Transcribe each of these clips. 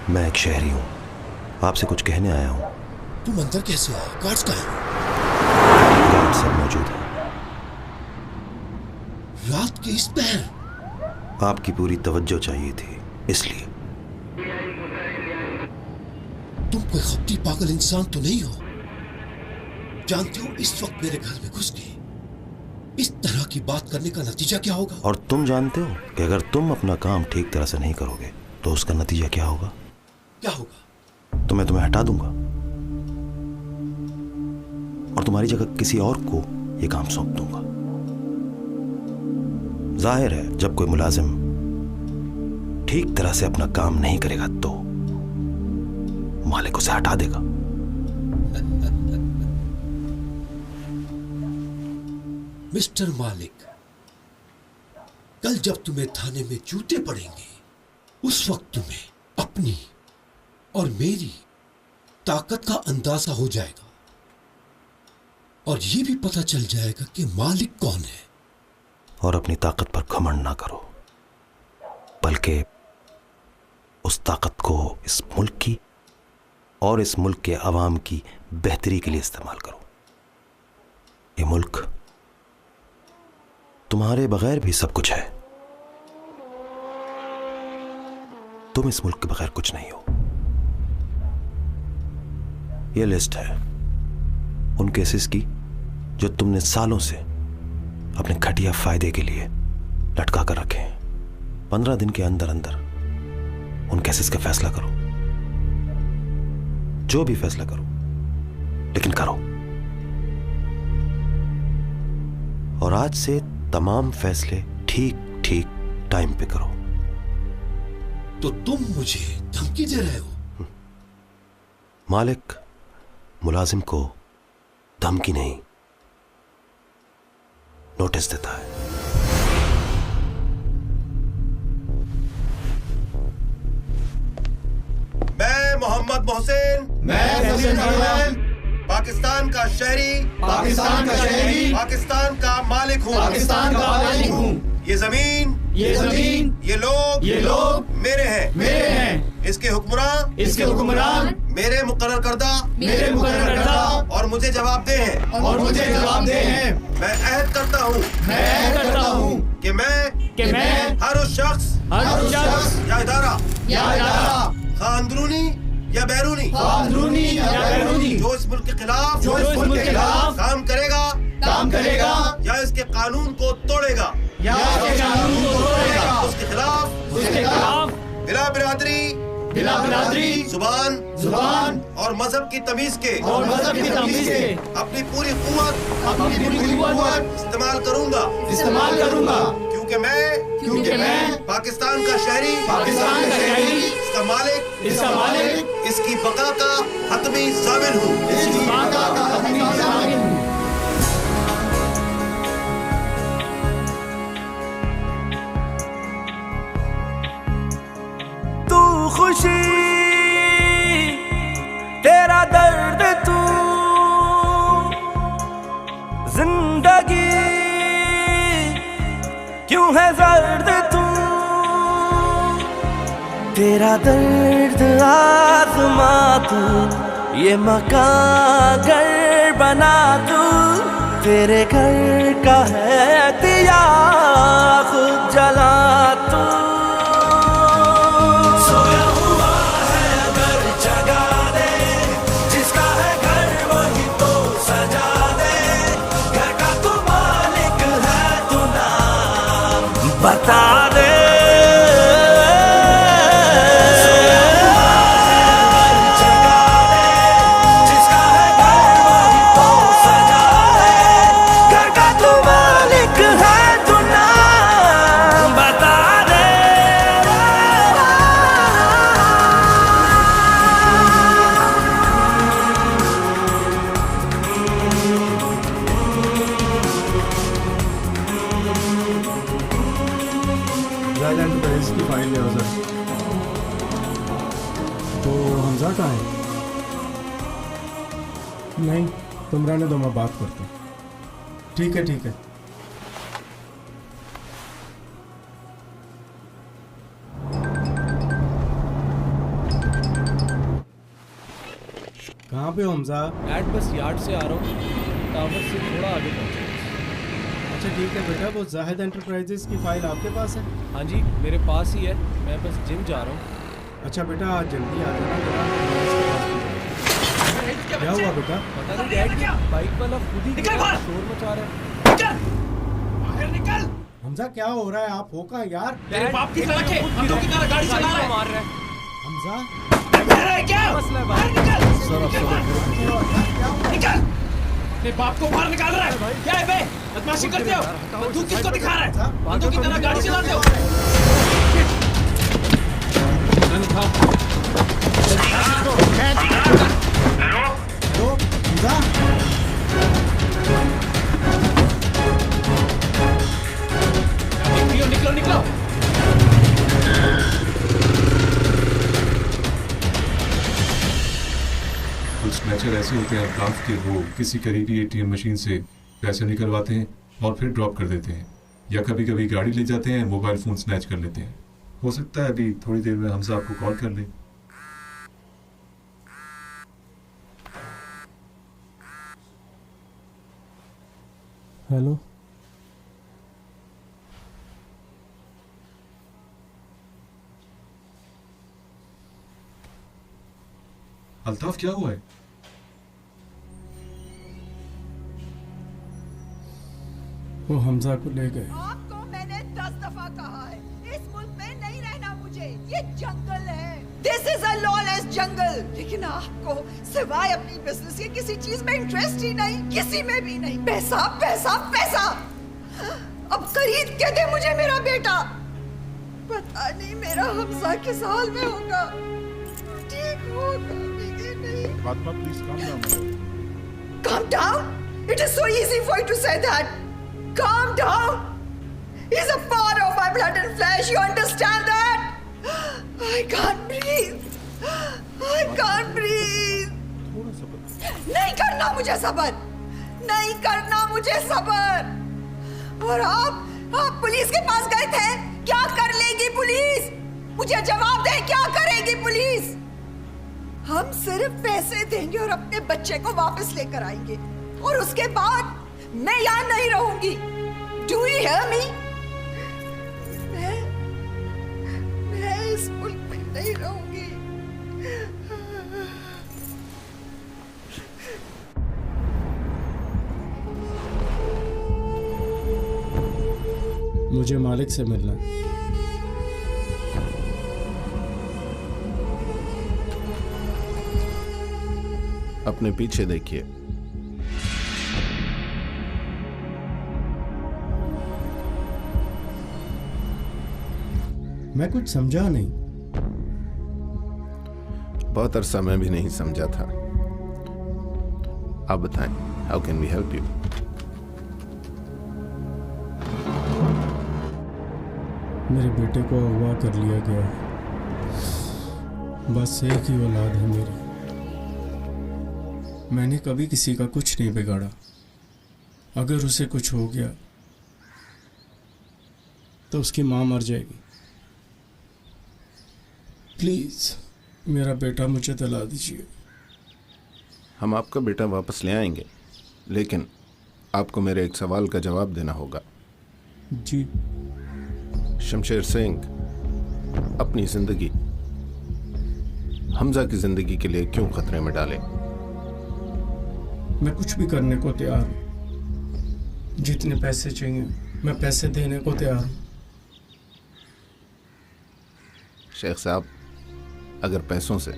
मैं एक शहरी हूँ, आपसे कुछ कहने आया हूँ। तुम अंदर कैसे आए? गार्ड्स कहाँ हैं? गार्ड सब मौजूद है। रात के इस पहर? आपकी पूरी तवज्जो चाहिए थी, इसलिए। तुम कोई खपटी पागल इंसान तो नहीं हो? जानती हो इस वक्त मेरे घर में घुस के इस तरह की बात करने का नतीजा क्या होगा? और तुम जानते हो कि अगर तुम अपना काम ठीक तरह से नहीं करोगे तो उसका नतीजा क्या होगा? क्या होगा? तो मैं तुम्हें हटा दूंगा और तुम्हारी जगह किसी और को यह काम सौंप दूंगा। जाहिर है जब कोई मुलाजिम ठीक तरह से अपना काम नहीं करेगा तो मालिक उसे हटा देगा। मिस्टर मालिक, कल जब तुम्हें थाने में जूते पड़ेंगे उस वक्त तुम्हें अपनी और मेरी ताकत का अंदाजा हो जाएगा और ये भी पता चल जाएगा कि मालिक कौन है। और अपनी ताकत पर घमंड ना करो, बल्कि उस ताकत को इस मुल्क की और इस मुल्क के अवाम की बेहतरी के लिए इस्तेमाल करो। ये मुल्क तुम्हारे बगैर भी सब कुछ है। तुम इस मुल्क के बगैर कुछ नहीं हो। यह लिस्ट है उन केसेस की जो तुमने सालों से अपने घटिया फायदे के लिए लटका कर रखे हैं। 15 दिन के अंदर अंदर उन केसेस का फैसला करो। जो भी फैसला करो, लेकिन करो। और आज से तमाम फैसले ठीक ठीक टाइम पे करो। तो तुम मुझे धमकी दे रहे हो? मालिक मुलाजिम को धमकी नहीं, नोटिस देता है। मैं मोहम्मद मोहसिन, पाकिस्तान का शहरी, पाकिस्तान का मालिक हूँ। ये जमीन, ये लोग मेरे हैं। इसके हुक्मरान मेरे मुकर्रर करदा और मुझे जवाबदेह हैं। मैं अहद करता हूँ कि मैं हर उस शख्स या इदारा खा अंदरूनी या बैरूनी जो इस मुल्क के खिलाफ काम करेगा या इसके कानून को तोड़ेगा उसके खिलाफ बिला बिरादरी जुबान और मजहब की तमीज के अपनी पूरी कुव्वत इस्तेमाल करूंगा क्योंकि मैं पाकिस्तान का शहरी, इसका मालिक, इसकी बका का हतमी ज़ामिन हूँ। तू खुशी तेरा दर्द, तू जिंदगी क्यों है जर्द, तू तेरा दर्द आज़मा, तू ये मकान घर बना, तू तेरे घर का है दिया खुद जला, तू सोया हुआ है अगर जगा दे, जिसका है घर वही तो सजा दे, घर का तू मालिक है, तू नाम बता दे। की फाइल ले आओ सर। तो हमजा कहाँ है? नहीं, तुम रहने दो, मैं बात करता हूँ। ठीक है ठीक है। पे हो हमजा? डैड बस यार्ड से आ रहा हूँ, टावर से थोड़ा आगे पहुँचा। अच्छा ठीक है बेटा, वो जाहिद एंटरप्राइजेस की फाइल आपके पास है? हाँ जी, मेरे पास ही है, मैं बस जिम जा रहा हूँ। अच्छा बेटा आज जल्दी आ जाना जरा। क्या हुआ बेटा? पता नहीं डैड, ये बाइक वाला खुद ही शोर मचा रहा है। हमजा क्या हो रहा है? आप हो कहाँ यार? तेरे बाप की तरह के अंधों की तरह गाड़ी चला रहा है, मार रहा है। हमजा क्या मसला है भाई? निकल! अपने बाप को बाहर निकाल रहा है। क्या है बे? बदमाशी करते हो? बंदूक किसको दिखा रहा है? अंधों की तरह गाड़ी चलाते हो? हेलो हमजा? निकलो निकलो। कुछ स्नैचर ऐसे होते हैं अल्ताफ के, वो किसी करीबी एटीएम मशीन से पैसे निकलवाते हैं और फिर ड्रॉप कर देते हैं, या कभी कभी गाड़ी ले जाते हैं, मोबाइल फ़ोन स्नैच कर लेते हैं। हो सकता है अभी थोड़ी देर में हमजा आपको कॉल कर लें। हेलो अल्ताफ क्या हुआ है? वो हमजा को ले गए। आपको मैंने 10 दफा कहा है, इस मुल्क में नहीं रहना मुझे, ये जंगल है। This is a lawless jungle। लेकिन आपको सिवाय अपनी बिजनेस के किसी चीज में इंटरेस्ट ही नहीं, किसी में भी नहीं। पैसा पैसा पैसा। अब खरीद के दे मुझे मेरा बेटा। पता नहीं मेरा हमजा किस हाल में होगा, ठीक होगा भी कि नहीं। Fatma, please calm down. Calm down? It is so easy for you to say that. Calm down. He's a part of my blood and flesh. You understand that? I can't breathe. I can't breathe. नहीं करना मुझे सबर, नहीं करना मुझे सबर। और आप पुलिस के पास गए थे, क्या कर लेगी पुलिस? मुझे जवाब दे, क्या करेगी पुलिस? हम सिर्फ पैसे देंगे और अपने बच्चे को वापस लेकर आएंगे, और उसके बाद मैं यहाँ नहीं रहूंगी। Do you hear me? मैं इस मुल्क में नहीं रहूंगी। मुझे मालिक से मिलना है। अपने पीछे देखिए। मैं कुछ समझा नहीं। बहुत अरसा मैं भी नहीं समझा था। आप बताएं, how can we help you? मेरे बेटे को अगवा कर लिया गया है। बस एक ही औलाद है मेरी। मैंने कभी किसी का कुछ नहीं बिगाड़ा। अगर उसे कुछ हो गया तो उसकी माँ मर जाएगी। प्लीज मेरा बेटा मुझे दिला दीजिए। हम आपका बेटा वापस ले आएंगे, लेकिन आपको मेरे एक सवाल का जवाब देना होगा। जी। शमशेर सिंह अपनी जिंदगी हमजा की जिंदगी के लिए क्यों खतरे में डाले? मैं कुछ भी करने को तैयार हूँ। जितने पैसे चाहिए मैं पैसे देने को तैयार हूँ। शेख साहब, अगर पैसों से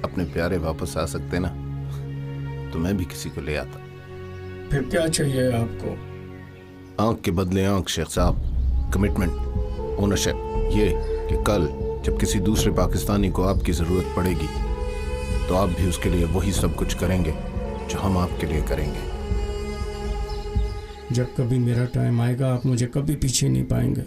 अपने प्यारे वापस आ सकते ना, तो मैं भी किसी को ले आता। फिर क्या चाहिए आपको? आंख के बदले आंख शेख साहब, कमिटमेंट, ओनरशिप, ये कि कल जब किसी दूसरे पाकिस्तानी को आपकी ज़रूरत पड़ेगी तो आप भी उसके लिए वही सब कुछ करेंगे जो हम आपके लिए करेंगे। जब कभी मेरा टाइम आएगा आप मुझे कभी पीछे नहीं पाएंगे।